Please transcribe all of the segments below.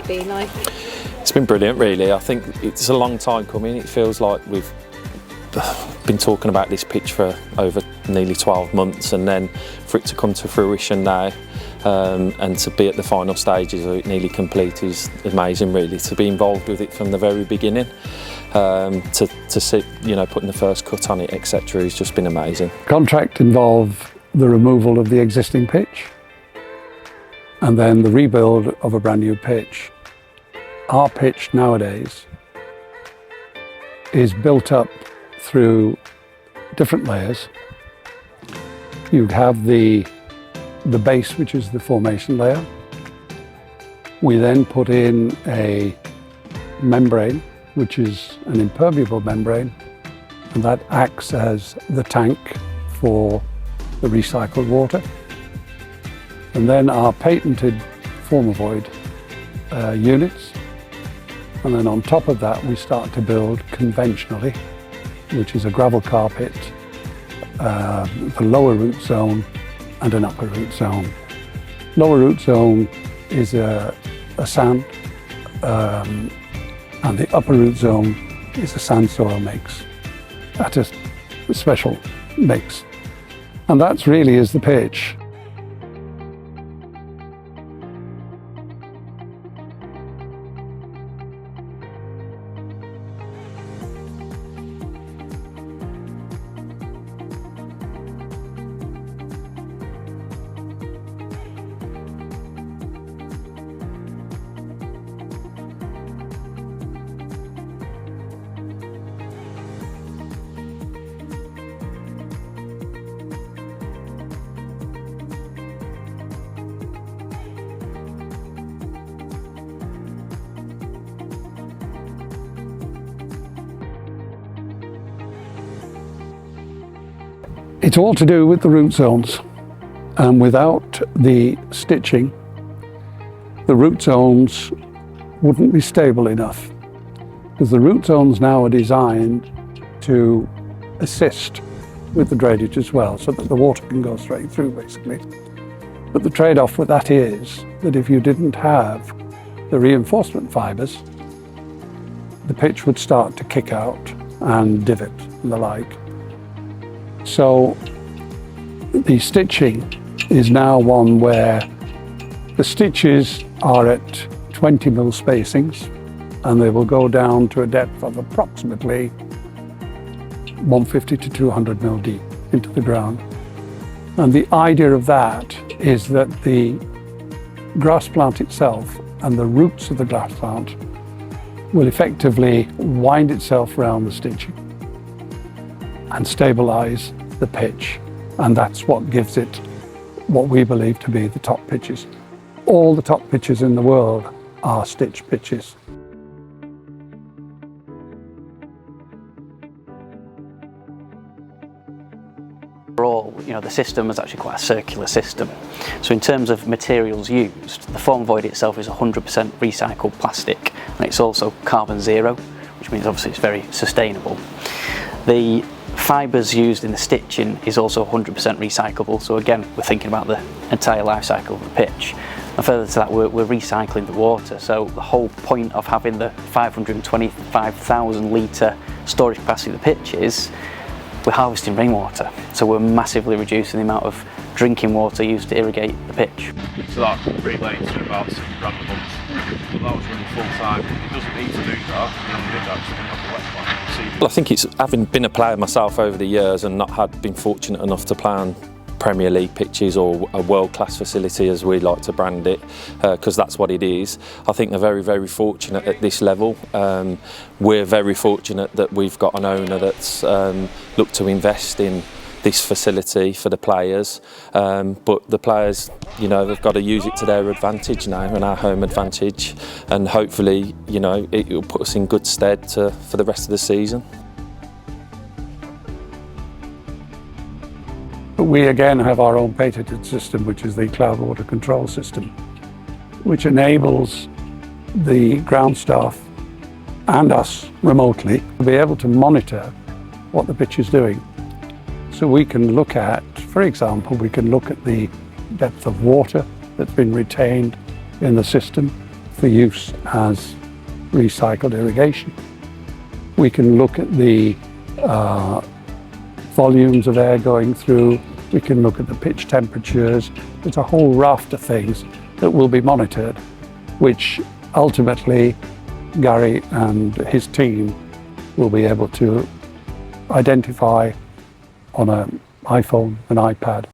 it been like? It's been brilliant, really. I think it's a long time coming. It feels like we've been talking about this pitch for over nearly 12 months, and then for it to come to fruition now and to be at the final stages of it nearly complete is amazing, really. To be involved with it from the very beginning, to see, you know, putting the first cut on it, etc., has just been amazing. Contract involved the removal of the existing pitch and then the rebuild of a brand new pitch. Our pitch nowadays is built up through different layers. You have the base, which is the formation layer. We then put in a membrane, which is an impermeable membrane, and that acts as the tank for the recycled water. And then our patented Formavoid units. And then on top of that, we start to build conventionally, which is a gravel carpet, the lower root zone and an upper root zone. Lower root zone is a sand, and the upper root zone is a sand soil mix. That is a special mix. And that really is the pitch. It's all to do with the root zones, and without the stitching, the root zones wouldn't be stable enough, because the root zones now are designed to assist with the drainage as well, so that the water can go straight through, basically. But the trade-off with that is that if you didn't have the reinforcement fibres, the pitch would start to kick out and divot and the like. So the stitching is now one where the stitches are at 20 mil spacings, and they will go down to a depth of approximately 150 to 200 mil deep into the ground. And the idea of that is that the grass plant itself and the roots of the grass plant will effectively wind itself around the stitching and stabilise the pitch, and that's what gives it what we believe to be the top pitches. All the top pitches in the world are stitch pitches. Overall, you know, the system is actually quite a circular system. So in terms of materials used, the Formavoid itself is 100% recycled plastic, and it's also carbon zero, which means obviously it's very sustainable. The fibres used in the stitching is also 100% recyclable, so again we're thinking about the entire life cycle of the pitch. And further to that, we're recycling the water, so the whole point of having the 525,000 litre storage capacity of the pitch is we're harvesting rainwater, so we're massively reducing the amount of drinking water used to irrigate the pitch. So that relates to about £7 grand a month. But that was running full time. It doesn't need to do that. You only did that to pick up the wet plant. Well, I think it's having been a player myself over the years and not been fortunate enough to play on Premier League pitches or a world-class facility, as we like to brand it, because that's what it is. I think they're very, very fortunate at this level. We're very fortunate that we've got an owner that's looked to invest in this facility for the players, but the players, you know, they've got to use it to their advantage now and our home advantage, and hopefully, you know, it will put us in good stead for the rest of the season. We again have our own patented system, which is the cloud water control system, which enables the ground staff and us remotely to be able to monitor what the pitch is doing. So we can look at, for example, we can look at the depth of water that's been retained in the system for use as recycled irrigation. We can look at the volumes of air going through, we can look at the pitch temperatures. There's a whole raft of things that will be monitored, which ultimately Gary and his team will be able to identify on an iPhone, an iPad.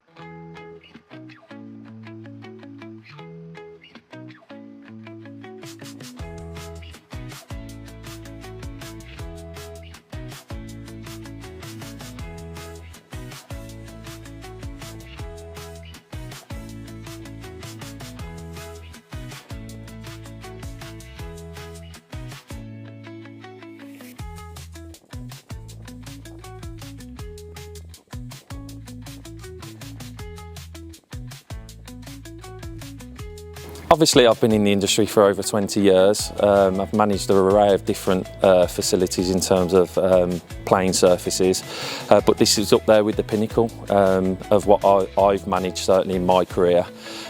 Obviously, I've been in the industry for over 20 years. I've managed an array of different facilities in terms of playing surfaces, but this is up there with the pinnacle of what I've managed, certainly in my career.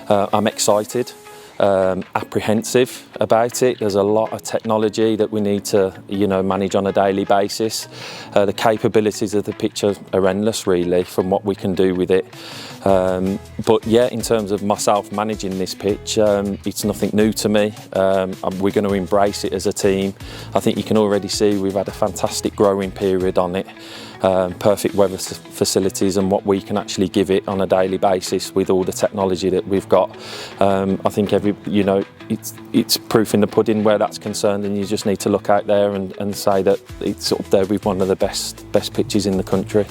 I'm excited, apprehensive about it. There's a lot of technology that we need to, manage on a daily basis. The capabilities of the pitch are endless, really, from what we can do with it. But yeah, in terms of myself managing this pitch, it's nothing new to me. We're going to embrace it as a team. I think you can already see we've had a fantastic growing period on it. Perfect weather facilities and what we can actually give it on a daily basis with all the technology that we've got. I think it's proof in the pudding where that's concerned, and you just need to look out there and say that it's up there with one of the best pitches in the country.